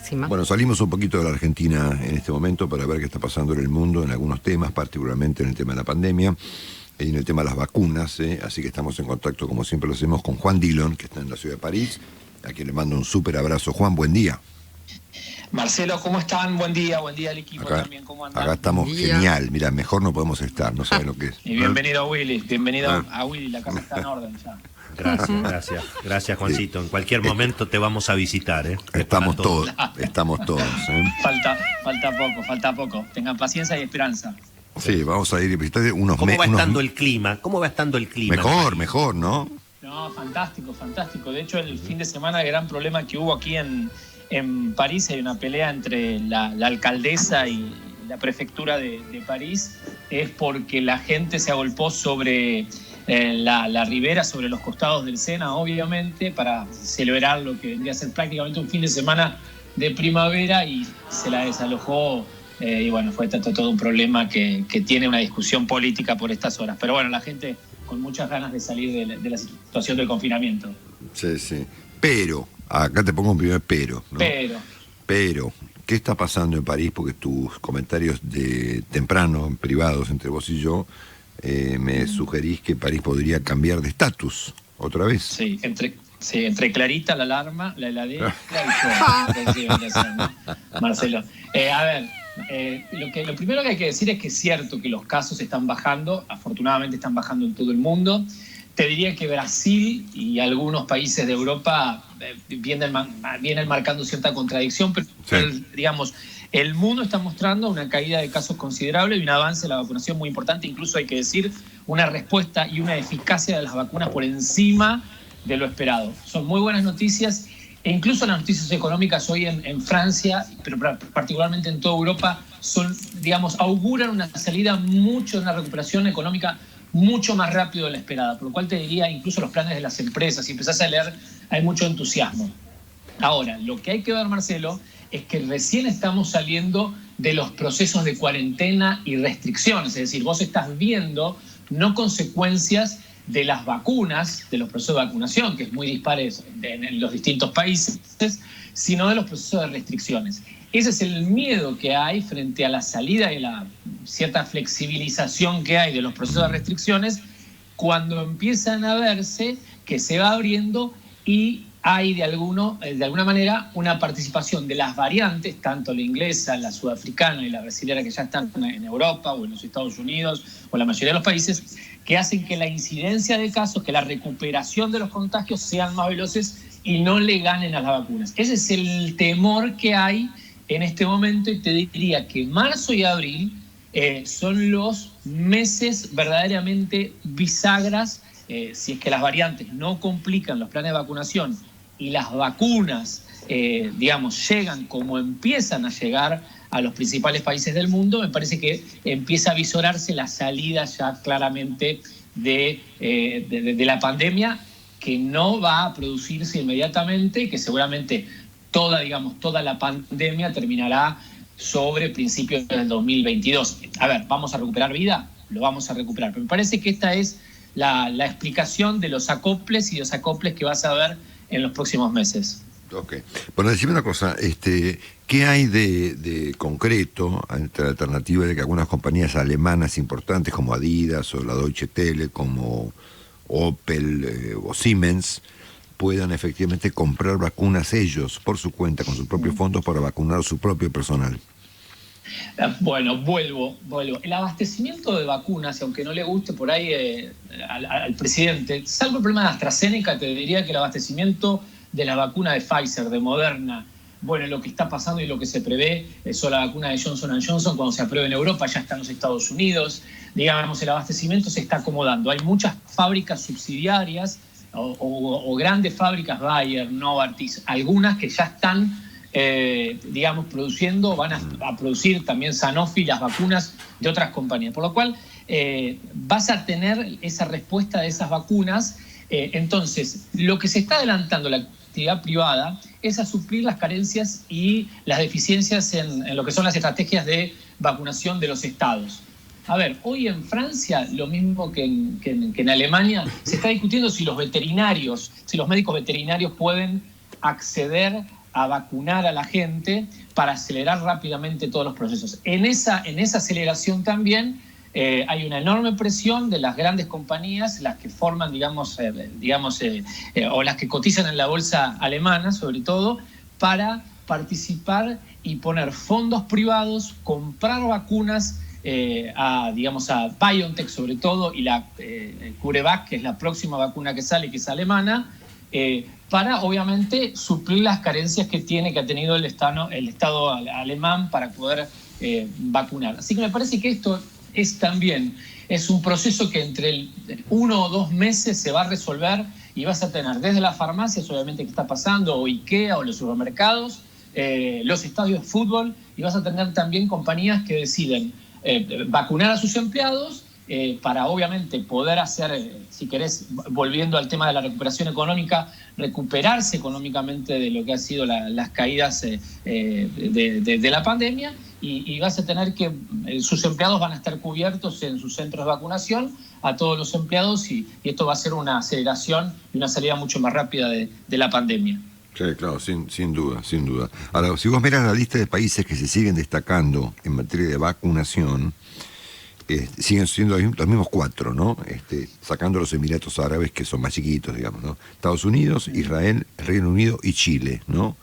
máxima. Bueno, salimos un poquito de la Argentina en este momento para ver qué está pasando en el mundo en algunos temas, particularmente en el tema de la pandemia y en el tema de las vacunas, así que estamos en contacto, como siempre lo hacemos, con Juan Dillon, que está en la ciudad de París, a quien le mando un súper abrazo. Juan, buen día. Marcelo, ¿cómo están? Buen día al equipo también, ¿cómo andan? Acá estamos genial, mira, mejor no podemos estar, no saben lo que es. Y bienvenido a Willy, a Willy, la casa está en orden ya. Gracias Juancito, en cualquier momento te vamos a visitar, Estamos todos. Falta poco, tengan paciencia y esperanza. Sí, vamos a ir a visitar unos meses. ¿Cómo va estando el clima? Mejor, ¿no? No, fantástico. De hecho, el fin de semana el gran problema que hubo aquí en París, hay una pelea entre la alcaldesa y la prefectura de París, es porque la gente se agolpó sobre la ribera, sobre los costados del Sena, obviamente, para celebrar lo que vendría a ser prácticamente un fin de semana de primavera, y se la desalojó. Y bueno, fue todo un problema que tiene una discusión política por estas horas. Pero bueno, la gente con muchas ganas de salir de la situación del confinamiento. Sí. Pero, acá te pongo un primer pero, ¿no? Pero, ¿qué está pasando en París? Porque tus comentarios de temprano, privados entre vos y yo, me sugerís que París podría cambiar de estatus otra vez. Sí, entre Clarita, la alarma, la heladera y yo. Marcelo. A ver, lo primero que hay que decir es que es cierto que los casos están bajando, afortunadamente están bajando en todo el mundo. Te diría que Brasil y algunos países de Europa vienen marcando cierta contradicción, pero digamos, el mundo está mostrando una caída de casos considerable y un avance en la vacunación muy importante. Incluso hay que decir una respuesta y una eficacia de las vacunas por encima de lo esperado. Son muy buenas noticias, e incluso las noticias económicas hoy en Francia, pero particularmente en toda Europa, auguran una una recuperación económica mucho más rápido de la esperada, por lo cual te diría, incluso los planes de las empresas, si empezás a leer, hay mucho entusiasmo. Ahora, lo que hay que ver, Marcelo, es que recién estamos saliendo de los procesos de cuarentena y restricciones, es decir, vos estás viendo no consecuencias de las vacunas, de los procesos de vacunación, que es muy dispares en los distintos países, sino de los procesos de restricciones. Ese es el miedo que hay frente a la salida y la cierta flexibilización que hay de los procesos de restricciones, cuando empiezan a verse que se va abriendo y hay de alguna manera una participación de las variantes, tanto la inglesa, la sudafricana y la brasileña, que ya están en Europa o en los Estados Unidos o en la mayoría de los países, que hacen que la incidencia de casos, que la recuperación de los contagios sean más veloces y no le ganen a las vacunas. Ese es el temor que hay en este momento, y te diría que marzo y abril son los meses verdaderamente bisagras, si es que las variantes no complican los planes de vacunación y las vacunas, llegan como empiezan a llegar a los principales países del mundo. Me parece que empieza a visorarse la salida ya claramente de la pandemia, que no va a producirse inmediatamente y que seguramente toda la pandemia terminará sobre principios del 2022. A ver, ¿vamos a recuperar vida? Lo vamos a recuperar. Pero me parece que esta es la explicación de los acoples y desacoples que vas a ver en los próximos meses. Ok. Bueno, decime una cosa, ¿qué hay de concreto entre la alternativa de que algunas compañías alemanas importantes como Adidas o la Deutsche Tele, como Opel o Siemens, puedan efectivamente comprar vacunas ellos por su cuenta, con sus propios fondos, para vacunar a su propio personal? Bueno, vuelvo. El abastecimiento de vacunas, aunque no le guste por ahí al presidente, salvo el problema de AstraZeneca, te diría que el abastecimiento de la vacuna de Pfizer, de Moderna, bueno, lo que está pasando y lo que se prevé, eso, la vacuna de Johnson & Johnson, cuando se apruebe en Europa, ya está en los Estados Unidos. Digamos, el abastecimiento se está acomodando. Hay muchas fábricas subsidiarias o grandes fábricas, Bayer, Novartis, algunas que ya están produciendo, van a producir también Sanofi, las vacunas de otras compañías. Por lo cual vas a tener esa respuesta de esas vacunas. Entonces, lo que se está adelantando la actividad privada es a suplir las carencias y las deficiencias en lo que son las estrategias de vacunación de los estados. A ver, hoy en Francia, lo mismo que en Alemania, se está discutiendo si los médicos veterinarios pueden acceder a vacunar a la gente para acelerar rápidamente todos los procesos. En esa aceleración también hay una enorme presión de las grandes compañías, las que forman, o las que cotizan en la bolsa alemana, sobre todo, para participar y poner fondos privados, comprar vacunas a BioNTech sobre todo, y la CureVac, que es la próxima vacuna que sale, que es alemana, para obviamente suplir las carencias que ha tenido el Estado alemán para poder vacunar. Así que me parece que esto es un proceso que entre 1 o 2 meses se va a resolver, y vas a tener desde las farmacias, obviamente, que está pasando, o IKEA, o los supermercados, los estadios de fútbol, y vas a tener también compañías que deciden vacunar a sus empleados para obviamente poder hacer, si querés, volviendo al tema de la recuperación económica, recuperarse económicamente de lo que han sido las caídas de la pandemia, y vas a tener que sus empleados van a estar cubiertos en sus centros de vacunación a todos los empleados, y esto va a ser una aceleración y una salida mucho más rápida de la pandemia. Sí, claro, sin duda, sin duda. Ahora, si vos miras la lista de países que se siguen destacando en materia de vacunación, siguen siendo los mismos 4, ¿no? Sacando los Emiratos Árabes, que son más chiquitos, digamos, ¿no? Estados Unidos, Israel, Reino Unido y Chile, ¿no?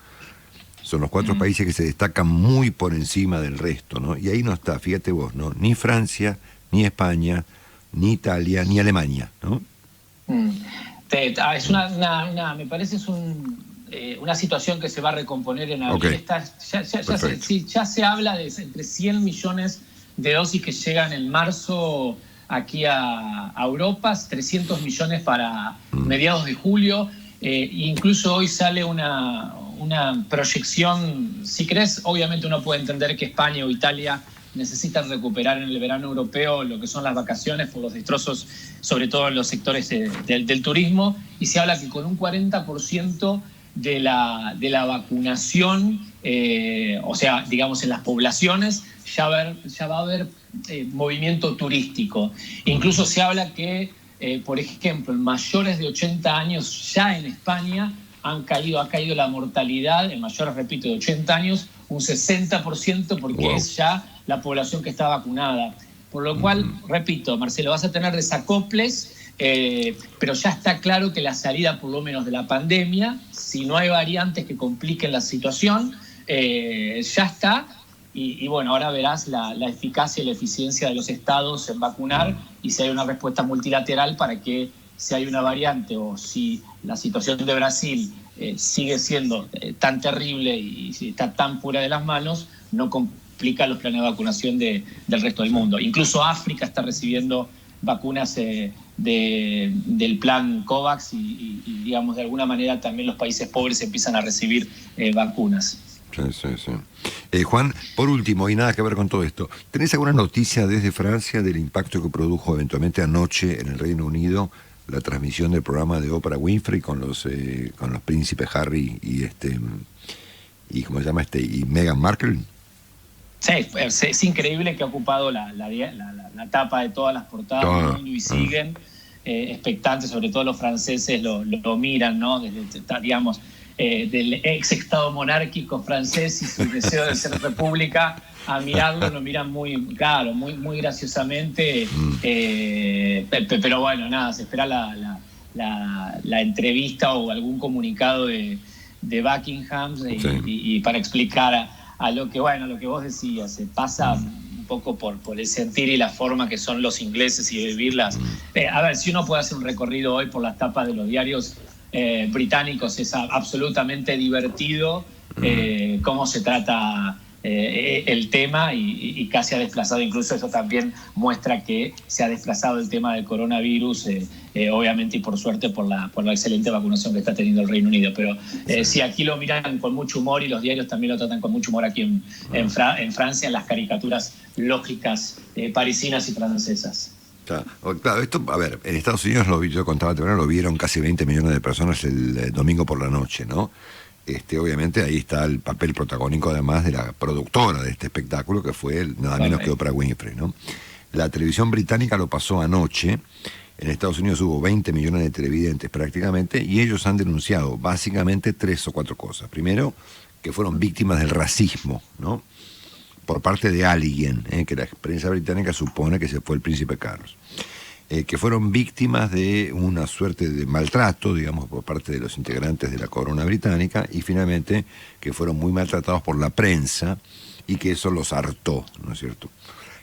Son los 4 países que se destacan muy por encima del resto, ¿no? Y ahí no está, fíjate vos, ¿no? Ni Francia, ni España, ni Italia, ni Alemania, ¿no? Es me parece una situación que se va a recomponer en abril. Okay. Ya se habla de entre 100 millones de dosis que llegan en marzo aquí a Europa, 300 millones para mediados de julio. Incluso hoy sale una proyección, si querés, obviamente uno puede entender que España o Italia necesitan recuperar en el verano europeo lo que son las vacaciones por los destrozos, sobre todo en los sectores del turismo, y se habla que con un 40% de la vacunación, o sea, digamos en las poblaciones, ya va a haber movimiento turístico. Incluso se habla que, por ejemplo, en mayores de 80 años, ya en España ha caído la mortalidad, en mayores, repito, de 80 años, un 60%, porque es ya la población que está vacunada. Por lo cual, repito, Marcelo, vas a tener desacoples, pero ya está claro que la salida, por lo menos de la pandemia, si no hay variantes que compliquen la situación, ya está. Y bueno, ahora verás la eficacia y la eficiencia de los estados en vacunar, y si hay una respuesta multilateral para que, si hay una variante o si la situación de Brasil sigue siendo tan terrible y si está tan pura de las manos, no complica los planes de vacunación del resto del mundo. Incluso África está recibiendo vacunas del plan COVAX, y digamos, de alguna manera también los países pobres empiezan a recibir vacunas. Sí. Juan, por último, y nada que ver con todo esto, ¿tenés alguna noticia desde Francia del impacto que produjo eventualmente anoche en el Reino Unido la transmisión del programa de Oprah Winfrey con los príncipes Harry y ¿cómo se llama y Meghan Markle? Sí, es increíble que ha ocupado la tapa de todas las portadas del mundo, y siguen expectantes, sobre todo los franceses lo miran, ¿no? Desde, digamos, del ex estado monárquico francés y su deseo de ser república, a mirarlo, lo miran muy graciosamente, pero bueno, nada, se espera la entrevista o algún comunicado de Buckingham, y para explicar a lo que vos decías, se pasa un poco por el sentir y la forma que son los ingleses y de vivirlas. A ver, si uno puede hacer un recorrido hoy por las tapas de los diarios británicos, es absolutamente divertido cómo se trata el tema, y casi ha desplazado, incluso eso también muestra que se ha desplazado el tema del coronavirus, obviamente, y por suerte por la excelente vacunación que está teniendo el Reino Unido. Pero sí, aquí lo miran con mucho humor, y los diarios también lo tratan con mucho humor aquí en Francia, en las caricaturas lógicas parisinas y francesas. Claro, esto, a ver, en Estados Unidos, yo contaba temprano, lo vieron casi 20 millones de personas el domingo por la noche, ¿no? Obviamente ahí está el papel protagónico, además, de la productora de este espectáculo, que fue nada menos que Oprah Winfrey, ¿no? La televisión británica lo pasó anoche, En Estados Unidos hubo 20 millones de televidentes prácticamente, y ellos han denunciado básicamente 3 o 4 cosas. Primero, que fueron víctimas del racismo, ¿no? Por parte de alguien, que la prensa británica supone que se fue el príncipe Carlos. Que fueron víctimas de una suerte de maltrato, digamos, por parte de los integrantes de la corona británica, y finalmente que fueron muy maltratados por la prensa y que eso los hartó, ¿no es cierto?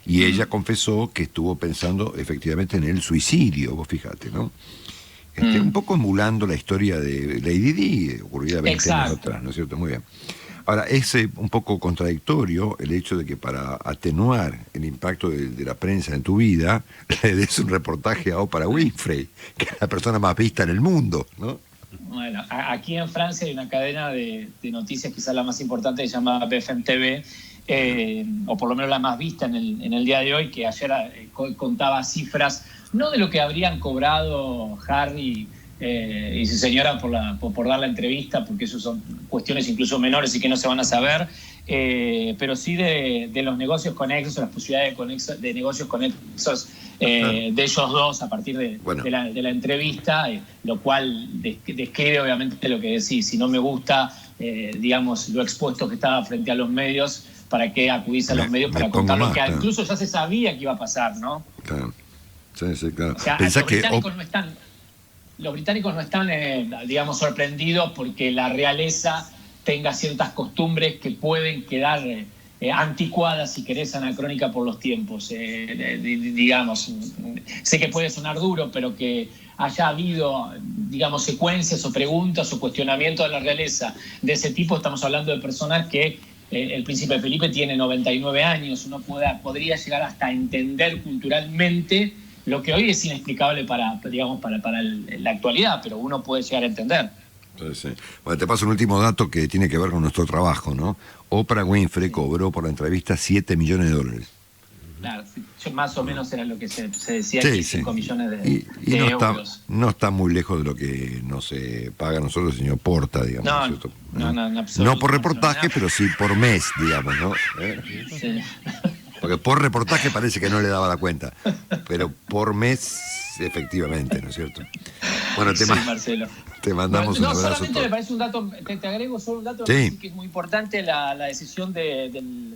Y ella confesó que estuvo pensando efectivamente en el suicidio, vos fíjate, ¿no? Un poco emulando la historia de Lady Di, ocurrida 20 años atrás, ¿no es cierto? Muy bien. Ahora, es un poco contradictorio el hecho de que para atenuar el impacto de la prensa en tu vida, le des un reportaje a Oprah Winfrey, que es la persona más vista en el mundo, ¿no? Bueno, aquí en Francia hay una cadena de noticias, quizás la más importante, que se llama BFM TV, o por lo menos la más vista en el día de hoy, que ayer contaba cifras, no de lo que habrían cobrado Harry y su señora por dar la entrevista, porque eso son cuestiones incluso menores y que no se van a saber, pero sí de los negocios conexos, las posibilidades de negocios conexos de ellos dos a partir de la entrevista, lo cual describe obviamente lo que decís. Si no me gusta, digamos, lo expuesto que estaba frente a los medios, ¿para qué acudís a los medios para contar lo que incluso ya se sabía que iba a pasar, ¿no? Claro. Sí, claro. O sea, los británicos no están, digamos, sorprendidos porque la realeza tenga ciertas costumbres que pueden quedar anticuadas, si querés, anacrónica por los tiempos. Digamos, sé que puede sonar duro, pero que haya habido, digamos, secuencias o preguntas o cuestionamientos de la realeza de ese tipo. Estamos hablando de personas que el príncipe Felipe tiene 99 años. Uno podría llegar hasta entender culturalmente lo que hoy es inexplicable para la actualidad, pero uno puede llegar a entender. Sí. Bueno, te paso un último dato que tiene que ver con nuestro trabajo, ¿no? Oprah Winfrey cobró por la entrevista $7 millones. Claro, más o menos era lo que se decía, sí, 5 millones de euros. No está muy lejos de lo que nos paga a nosotros el señor Porta, digamos. No por reportaje, pero sí por mes, digamos, ¿no? Sí. Porque por reportaje parece que no le daba la cuenta, pero por mes, efectivamente, ¿no es cierto? Bueno, Marcelo. Te mandamos un abrazo. Solamente me parece un dato, te agrego solo un dato, que es muy importante, la decisión del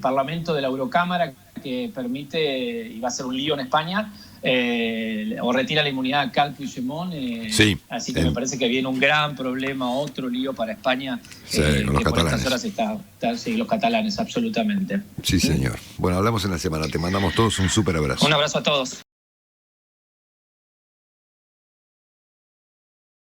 Parlamento de la Eurocámara, que permite, y va a ser un lío en España, o retira la inmunidad a Cal Puigdemont, así que me parece que viene un gran problema, otro lío para España, con los que por catalanes. estas horas los catalanes, absolutamente. Sí, señor. Bueno, hablamos en la semana, te mandamos todos un súper abrazo. Un abrazo a todos.